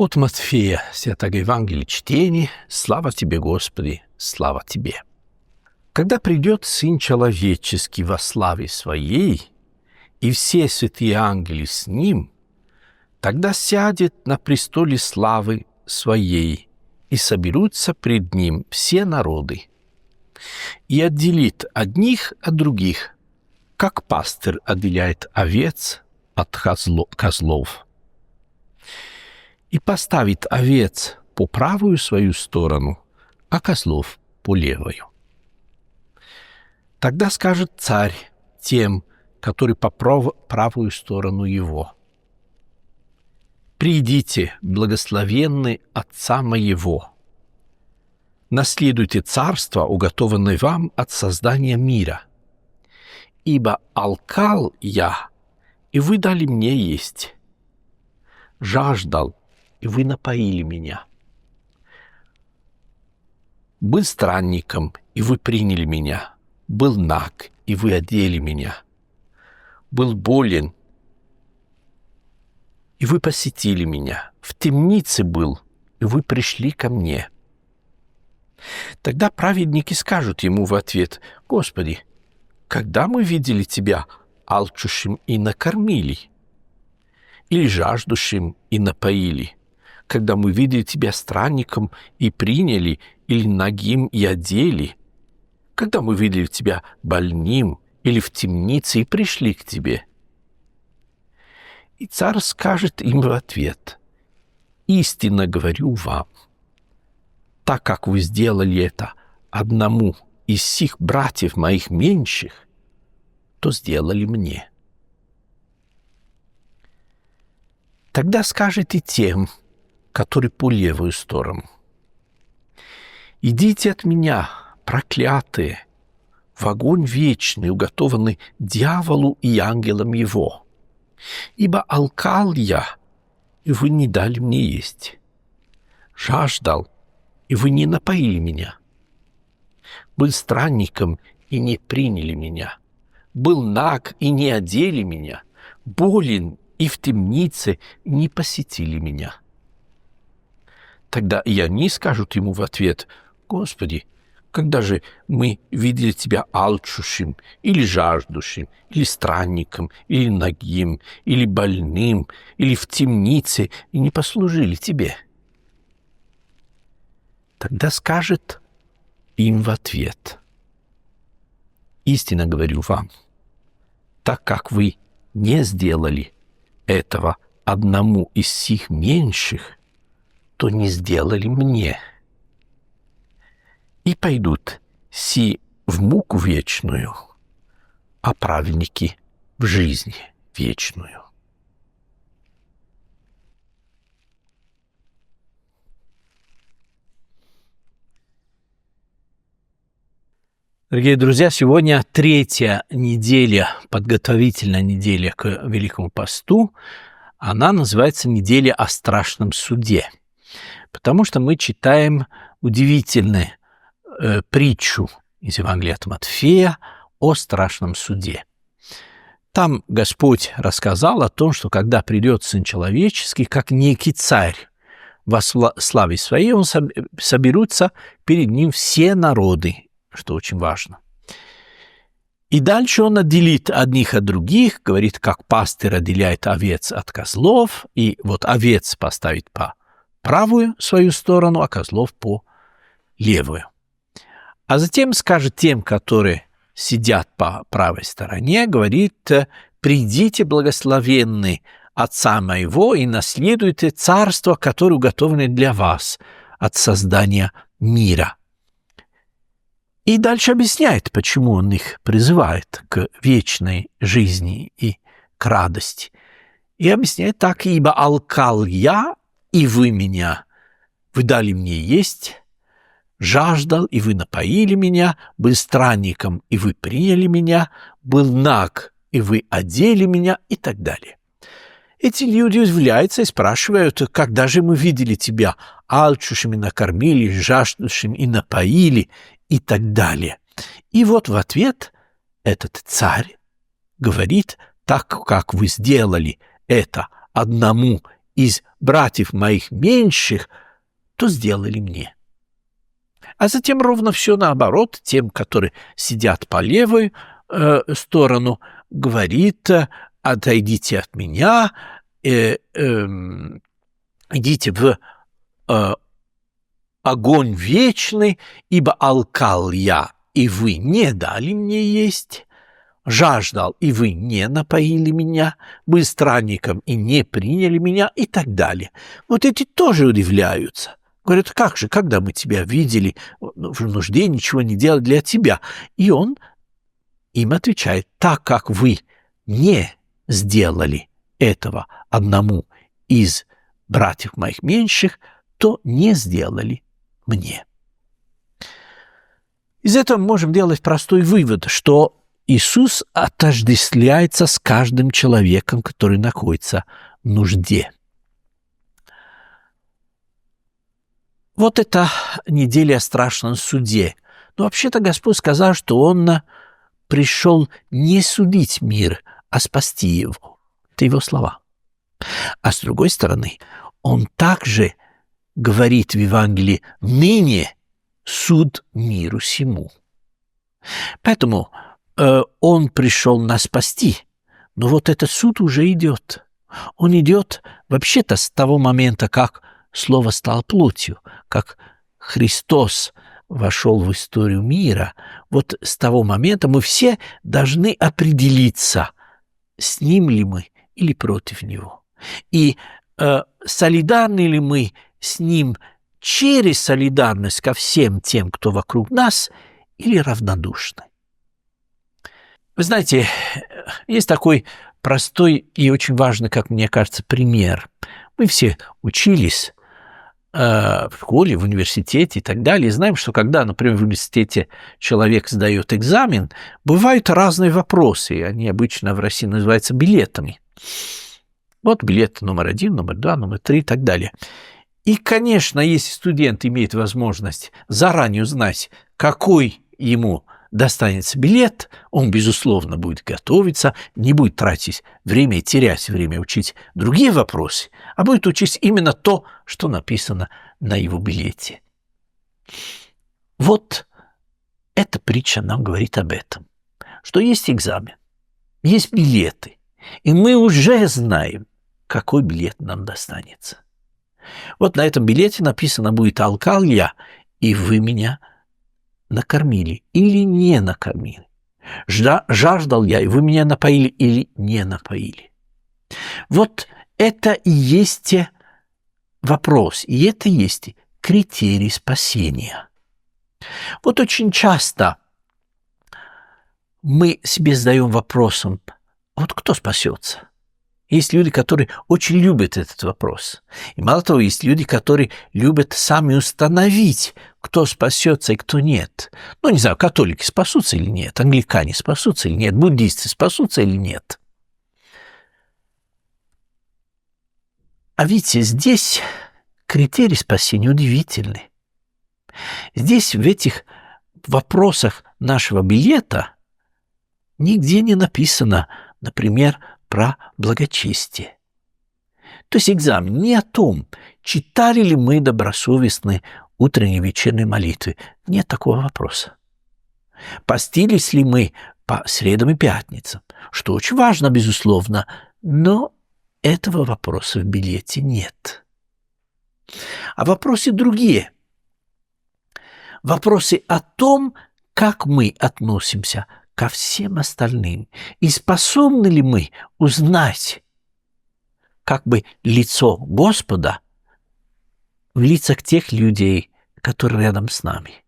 От Матфея, Святого Евангелия чтение. Слава Тебе, Господи, слава Тебе. Когда придет Сын Человеческий во славе Своей, и все святые ангелы с Ним, тогда сядет на престоле славы Своей, и соберутся пред Ним все народы, и отделит одних от других, как пастырь отделяет овец от козлов, и поставит овец по правую свою сторону, а козлов по левую. Тогда скажет царь тем, которые по правую сторону его: «Придите, благословенны Отца моего, наследуйте царство, уготованное вам от создания мира. Ибо алкал я, и вы дали мне есть, жаждал, и вы напоили меня, был странником, и вы приняли меня, был наг, и вы одели меня, был болен, и вы посетили меня, в темнице был, и вы пришли ко мне». Тогда праведники скажут ему в ответ: «Господи, когда мы видели Тебя алчущим и накормили, или жаждущим и напоили? Когда мы видели Тебя странником и приняли, или нагим и одели? Когда мы видели Тебя больным или в темнице и пришли к Тебе?» И царь скажет им в ответ: «Истинно говорю вам, так как вы сделали это одному из сих братьев моих меньших, то сделали мне». Тогда скажет и тем, которые по левую сторону: «Идите от меня, проклятые, в огонь вечный, уготованный дьяволу и ангелам его. Ибо алкал я, и вы не дали мне есть, жаждал, и вы не напоили меня, был странником, и не приняли меня, был наг, и не одели меня, болен, и в темнице, и не посетили меня». Тогда и они скажут ему в ответ: «Господи, когда же мы видели Тебя алчущим, или жаждущим, или странником, или нагим, или больным, или в темнице, и не послужили Тебе?» Тогда скажет им в ответ: «Истинно говорю вам, так как вы не сделали этого одному из сих меньших, то не сделали мне. И пойдут си в муку вечную, а праведники в жизнь вечную». Дорогие друзья, сегодня третья неделя, подготовительная неделя к Великому посту. Она называется «Неделя о страшном суде», потому что мы читаем удивительную притчу из Евангелия от Матфея о страшном суде. Там Господь рассказал о том, что когда придет Сын Человеческий, как некий царь во славе Своей, он соберутся перед Ним все народы, что очень важно. И дальше он отделит одних от других, говорит, как пастырь отделяет овец от козлов, и вот овец поставит по правую свою сторону, а козлов по левую. А затем скажет тем, которые сидят по правой стороне, говорит: «Придите, благословенны Отца моего, и наследуйте царство, которое уготовано для вас от создания мира». И дальше объясняет, почему он их призывает к вечной жизни и к радости. И объясняет так: «Ибо алкал я, и вы меня, вы дали мне есть, жаждал, и вы напоили меня, был странником, и вы приняли меня, был наг, и вы одели меня», и так далее. Эти люди удивляются и спрашивают: «Когда же мы видели тебя алчущим и накормили, жаждущим и напоили?» и так далее. И вот в ответ этот царь говорит: «Так как вы сделали это одному из братьев моих меньших, то сделали мне. А затем ровно все наоборот, тем, которые сидят по левую сторону, говорит: отойдите от меня, идите в огонь вечный, ибо алкал я, и вы не дали мне есть, жаждал, и вы не напоили меня, был странником, и не приняли меня, и так далее. Вот эти тоже удивляются. Говорят: как же, когда мы тебя видели в нужде, ничего не делали для тебя? И он им отвечает: так как вы не сделали этого одному из братьев моих меньших, то не сделали мне. Из этого мы можем делать простой вывод, что Иисус отождествляется с каждым человеком, который находится в нужде. Вот это неделя о страшном суде. Но вообще-то Господь сказал, что Он пришел не судить мир, а спасти его. Это его слова. А с другой стороны, Он также говорит в Евангелии: ныне суд миру сему. Поэтому Он пришел нас спасти, но вот этот суд уже идет. Он идет вообще-то с того момента, как Слово стало плотью, как Христос вошел в историю мира. Вот с того момента мы все должны определиться, с Ним ли мы или против Него. И солидарны ли мы с Ним через солидарность ко всем тем, кто вокруг нас, или равнодушны. Вы знаете, есть такой простой и очень важный, как мне кажется, пример. Мы все учились в школе, в университете и так далее, и знаем, что когда, например, в университете человек сдает экзамен, бывают разные вопросы, и они обычно в России называются билетами. Вот билет номер 1, номер 2, номер 3 и так далее. И, конечно, если студент имеет возможность заранее узнать, какой ему достанется билет, он, безусловно, будет готовиться, не будет тратить время и терять время учить другие вопросы, а будет учить именно то, что написано на его билете. Вот эта притча нам говорит об этом, что есть экзамен, есть билеты, и мы уже знаем, какой билет нам достанется. Вот на этом билете написано будет: алкал я, и вы меня накормили или не накормили. Жаждал я, и вы меня напоили или не напоили. Вот это и есть вопрос, и это и есть критерий спасения. Вот очень часто мы себе задаем вопросом: вот кто спасется? Есть люди, которые очень любят этот вопрос. И мало того, есть люди, которые любят сами установить, кто спасется и кто нет. Ну, не знаю, католики спасутся или нет, англикане спасутся или нет, буддисты спасутся или нет. А видите, здесь критерий спасения удивительный. Здесь, в этих вопросах нашего билета, нигде не написано, например, про благочестие. То есть экзамен не о том, читали ли мы добросовестные утренние и вечерние молитвы. Нет такого вопроса. Постились ли мы по средам и пятницам, что очень важно, безусловно, но этого вопроса в билете нет. А вопросы другие. Вопросы о том, как мы относимся ко всем остальным, и способны ли мы узнать как бы лицо Господа в лицах тех людей, которые рядом с нами.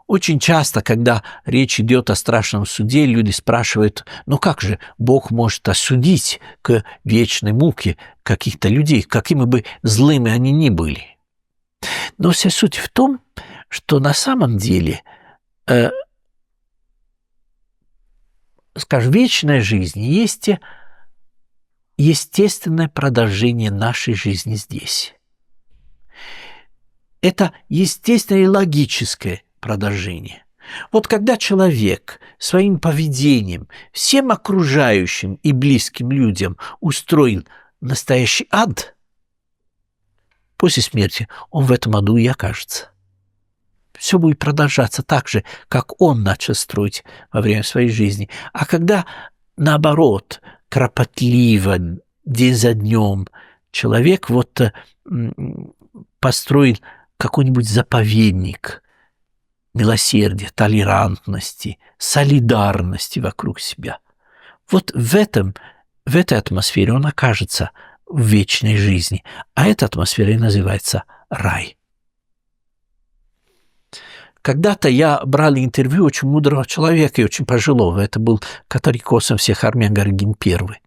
Очень часто, когда речь идет о страшном суде, люди спрашивают: ну как же Бог может осудить к вечной муке каких-то людей, какими бы злыми они ни были? Но вся суть в том, что на самом деле, скажем, вечная жизнь есть естественное продолжение нашей жизни здесь. Это естественное и логическое продолжение. Вот когда человек своим поведением всем окружающим и близким людям устроил настоящий ад, после смерти он в этом аду и окажется. Все будет продолжаться так же, как он начал строить во время своей жизни. А когда, наоборот, кропотливо, день за днем, человек построил какой-нибудь заповедник милосердия, толерантности, солидарности вокруг себя, вот в этой атмосфере он окажется в вечной жизни. А эта атмосфера и называется рай. Когда-то я брал интервью очень мудрого человека и очень пожилого. Это был католикосом всех армян Горгин I.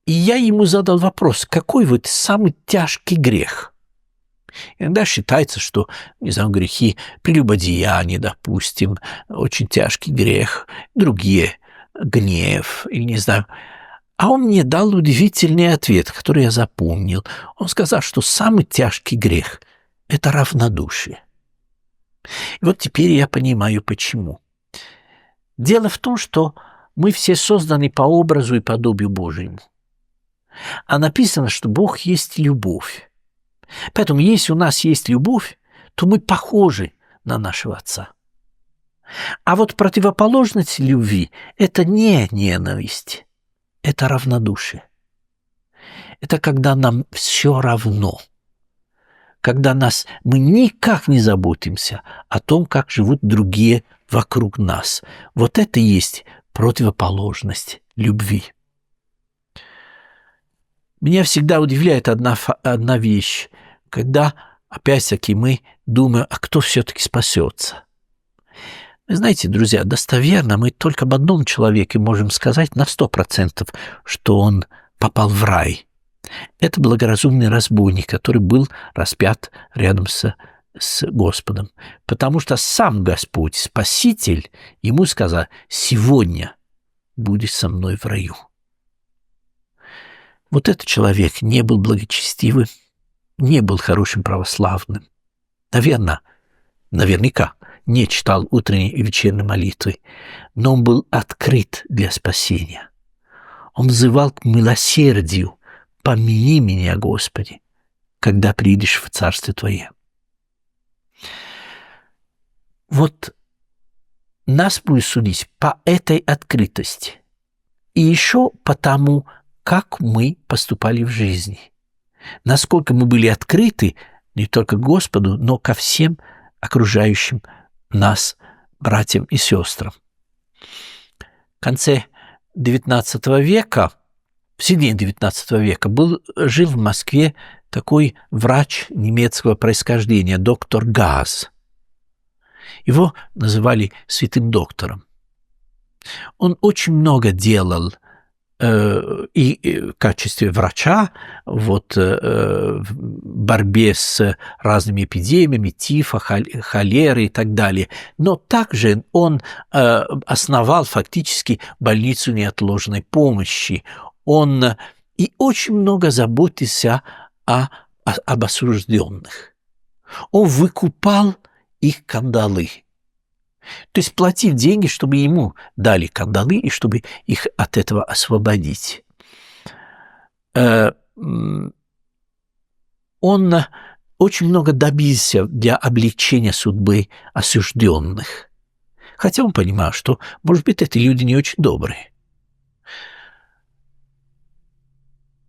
И я ему задал вопрос, какой вот самый тяжкий грех? Иногда считается, что, не знаю, грехи прелюбодеяния, допустим, очень тяжкий грех, другие, гнев, или не знаю. А он мне дал удивительный ответ, который я запомнил. Он сказал, что самый тяжкий грех – это равнодушие. И вот теперь я понимаю, почему. Дело в том, что мы все созданы по образу и подобию Божьему. А написано, что Бог есть любовь. Поэтому, если у нас есть любовь, то мы похожи на нашего Отца. А вот противоположность любви – это не ненависть, это равнодушие. Это когда нам все равно. Когда мы никак не заботимся о том, как живут другие вокруг нас. Вот это и есть противоположность любви. Меня всегда удивляет одна вещь, когда, опять-таки, мы думаем, а кто все-таки спасется? Вы знаете, друзья, достоверно мы только об одном человеке можем сказать на 100%, что он попал в рай. Это благоразумный разбойник, который был распят рядом с Господом. Потому что сам Господь, Спаситель, ему сказал: «Сегодня будешь со мной в раю». Вот этот человек не был благочестивым, не был хорошим православным. Наверняка не читал утренней и вечерней молитвы, но он был открыт для спасения. Он взывал к милосердию: «Помяни меня, Господи, когда придешь в Царствие Твое». Вот нас будет судить по этой открытости. И еще по тому, как мы поступали в жизни. Насколько мы были открыты не только к Господу, но ко всем окружающим нас братьям и сестрам. В конце XIX века, в середине XIX века жил в Москве такой врач немецкого происхождения, доктор Газ. Его называли святым доктором. Он очень много делал и в качестве врача в борьбе с разными эпидемиями, тифа, холеры и так далее. Но также он основал фактически больницу неотложной помощи. Он и очень много заботился об осужденных. Он выкупал их кандалы. То есть платил деньги, чтобы ему дали кандалы и чтобы их от этого освободить. Он очень много добился для облегчения судьбы осужденных. Хотя он понимал, что, может быть, эти люди не очень добрые.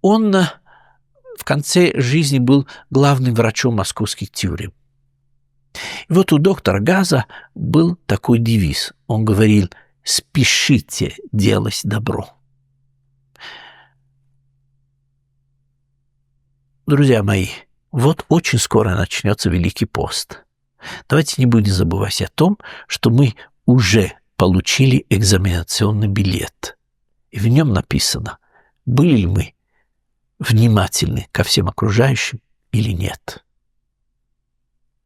Он в конце жизни был главным врачом московских тюрем. И вот у доктора Газа был такой девиз. Он говорил: «Спешите делать добро». Друзья мои, вот очень скоро начнется Великий пост. Давайте не будем забывать о том, что мы уже получили экзаменационный билет. И в нем написано, были ли мы внимательны ко всем окружающим или нет.